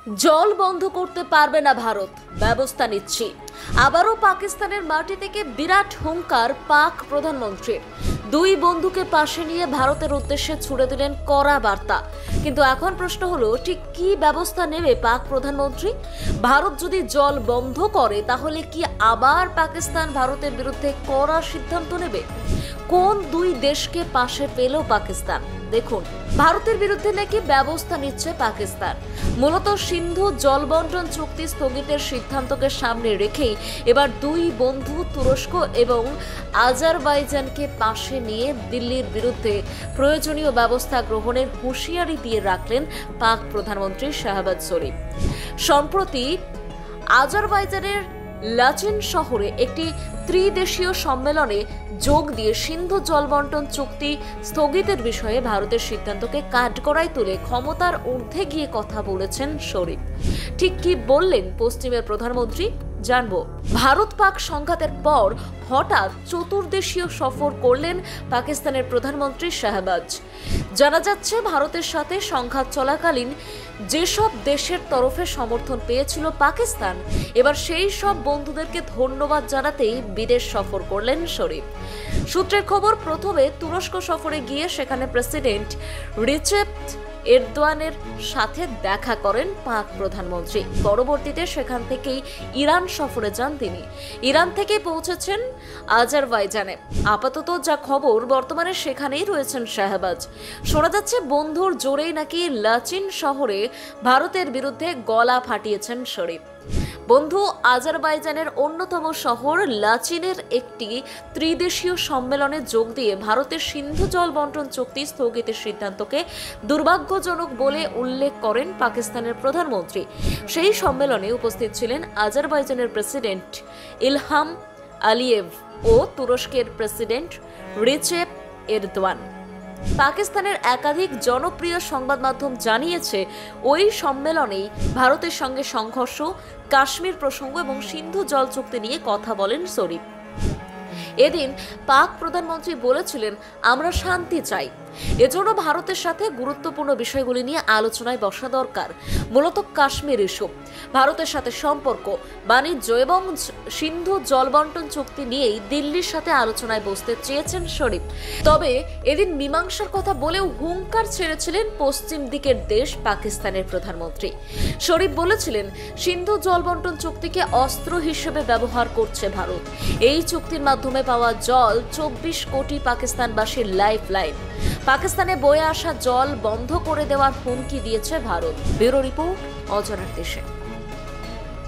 জল বন্ধ করতে পারবে না ভারত, ব্যবস্থা নিচ্ছি। আবারও পাকিস্তানের মাটি থেকে বিরাট হুঙ্কার পাক প্রধানমন্ত্রীর। দুই বন্ধুকে পাশে নিয়ে ভারতের উদ্দেশ্যে ছুড়ে দিলেন কড়া বার্তা। কিন্তু এখন প্রশ্ন হলো, ঠিক কি ব্যবস্থা নেবে পাক প্রধানমন্ত্রী? ভারত যদি জল বন্ধ করে তাহলে কি আবার পাকিস্তান ভারতের বিরুদ্ধে কড়া সিদ্ধান্ত নেবে? কোন দুই দেশকে পাশে পেল পাকিস্তান? দেখুন, ভারতের বিরুদ্ধে নাকি ব্যবস্থা নিচ্ছে পাকিস্তান। মূলত সিন্ধু জল বন্টন চুক্তি স্থগিতের সিদ্ধান্তকে সামনে রেখেই এবার দুই বন্ধু তুরস্ক এবং আজারবাইজানকে পাশে নিয়ে দিল্লির বিরুদ্ধে প্রয়োজনীয় ব্যবস্থা গ্রহণের হুঁশিয়ারি দিয়ে রাখলেন পাক প্রধানমন্ত্রী শাহবাজ শরীফ। সম্প্রতি আজারবাইজানের লাচিন শহরে একটি ত্রিদেশীয় সম্মেলনে যোগ দিয়ে সিন্ধু জল বন্টন চুক্তি স্থগিতের বিষয়ে ভারতের সিদ্ধান্তকে কাঠগড়ায় তুলে ক্ষমতার ঊর্ধ্বে গিয়ে কথা বলেছেন শরীফ। ঠিক কি বললেন পশ্চিমের প্রধানমন্ত্রী, জানবো। ভারত পাক সংঘাতের পর হঠাৎ চতুর্দেশীয় সফর করলেন পাকিস্তানের প্রধানমন্ত্রী শাহবাজ। জানা যাচ্ছে, ভারতের সাথে সংঘাত চলাকালীন যেসব দেশের তরফে সমর্থন পেয়েছিল পাকিস্তান, এবার সেই সব বন্ধুদেরকে ধন্যবাদ জানাতেই বিদেশ সফর করলেন শরীফ। সূত্রের খবর, প্রথমে তুরস্ক সফরে গিয়ে সেখানে প্রেসিডেন্ট রিচেপ এরদোয়ানের সাথে দেখা করেন পাক প্রধানমন্ত্রী। পরবর্তীতে সেখান থেকেই ইরান সফরে যান তিনি। ইরান থেকে পৌঁছেছেন আজারবাইজানে। আপাতত যা খবর, বর্তমানে সেখানেই রয়েছেন শাহবাজ। শোনা যাচ্ছে, বন্ধুর জোরেই নাকি লাচিন শহরে ভারতের বিরুদ্ধে গলা ফাটিয়েছেন শরীফ। বন্ধু আজারবাইজানের অন্যতম শহর লাচিনের একটি ত্রিদেশীয় সম্মেলনে যোগ দিয়ে ভারতের সিন্ধু জল বন্টন চুক্তি স্থগিতের সিদ্ধান্তকে দুর্ভাগ্যজনক বলে উল্লেখ করেন পাকিস্তানের প্রধানমন্ত্রী। সেই সম্মেলনে উপস্থিত ছিলেন আজারবাইজানের প্রেসিডেন্ট ইলহাম আলিয়েভ ও তুরস্কের প্রেসিডেন্ট রিচেপ এরদোয়ান। পাকিস্তানের একাধিক জনপ্রিয় সংবাদ মাধ্যম জানিয়েছে, ওই সম্মেলনেই ভারতের সঙ্গে সংঘর্ষ, কাশ্মীর প্রসঙ্গ এবং সিন্ধু জল চুক্তি নিয়ে কথা বলেন শরীফ। এদিন পাক প্রধানমন্ত্রী বলেছিলেন, আমরা শান্তি চাই। এজন্য ভারতের সাথে গুরুত্বপূর্ণ বিষয়গুলি নিয়ে আলোচনায় বসা দরকার। মূলত কাশ্মীর ইস্যু, ভারতের সাথে সম্পর্ক, বাণিজ্য এবং সিন্ধু জল বন্টন চুক্তি নিয়েই দিল্লির সাথে আলোচনায় বসতে চেয়েছেন শরীফ। তবে এদিন মীমাংসার কথা বলেও হুঙ্কার ছেড়েছিলেন পশ্চিম দিকের দেশ পাকিস্তানের প্রধানমন্ত্রী। শরীফ বলেছিলেন, সিন্ধু জল বন্টন চুক্তিকে অস্ত্র হিসেবে ব্যবহার করছে ভারত। এই চুক্তির মাধ্যমে পাওয়া জল 24 কোটি পাকিস্তানবাসীর লাইফ লাইন। পাকিস্তানে বয়ে আসা জল বন্ধ করে দেওয়ার হুমকি দিয়েছে ভারত। ব্যুরো রিপোর্ট, অজানার দেশে।